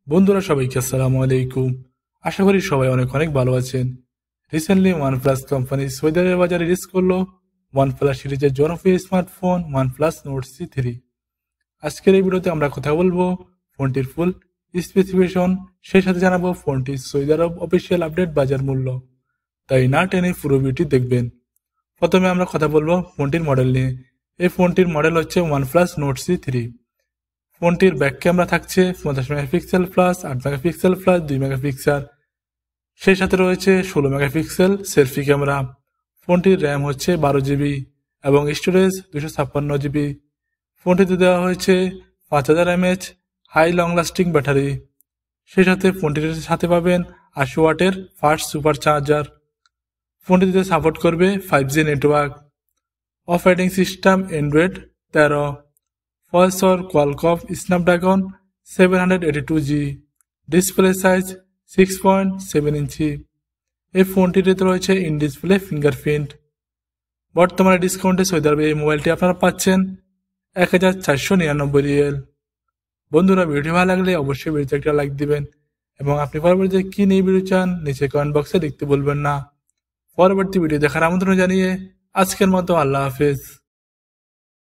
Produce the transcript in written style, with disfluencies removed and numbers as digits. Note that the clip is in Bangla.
বন্ধুরা সবাইকে আসসালামু আলাইকুম। আশা করি সবাই অনেক অনেক ভালো আছেন। রিসেন্টলি ওয়ানপ্লাস কোম্পানি সৌদি আরবের বাজারে রিলিজ করলো ওয়ানপ্লাস সিরিজের জনপ্রিয় স্মার্টফোন ওয়ানপ্লাস নোট সি 3। আজকের এই ভিডিওতে আমরা কথা বলবো ফোনটির ফুল স্পেসিফিকেশন, সেই সাথে জানাবো ফোনটির সৌদি আরব অফিসিয়াল আপডেট বাজার মূল্য। তাই না টেনে পুরো ভিডিওটি দেখবেন। প্রথমে আমরা কথা বলবো ফোনটির মডেল নিয়ে। এই ফোনটির মডেল হচ্ছে ওয়ানপ্লাস নোট সি 3। ফোনটির ব্যাক ক্যামেরা থাকছে 50 megapixel plus 8 megapixel plus 2 megapixel, সেই সাথে রয়েছে 16 মেগাপিক্সেল সেলফি ক্যামেরা। ফোনটির র্যাম হচ্ছে 12 জিবি এবং স্টোরেজ 256 জিবি। ফোনটিতে দেওয়া হয়েছে 5000 mAh high long lasting battery. সেই সাথে ফোনটির সাথে পাবেন 80 ওয়াটের ফাস্ট সুপার চার্জার। ফোনটিতে সাপোর্ট করবে 5G network. Operating system Android 13। Processor Qualcomm Snapdragon 782G। Display size 6.7 inch. এই ফোনটিতে রয়েছে ইন ডিসপ্লে ফিঙ্গারপ্রিন্ট। বর্তমানে ডিসকাউন্টে সৌদি আরবে এই মোবাইলটি আপনারা পাচ্ছেন 1499 রিয়াল। বন্ধুরা, ভিডিও ভালো লাগলে অবশ্যই ভিডিওতে একটা লাইক দিবেন এবং আপনি পরবর্তীতে কি নিয়ে ভিডিও চান নিচে কমেন্ট বক্সে লিখতে বলবেন না। পরবর্তী ভিডিও দেখার আমন্ত্রণ জানিয়ে আজকের মতো আল্লাহ হাফেজ।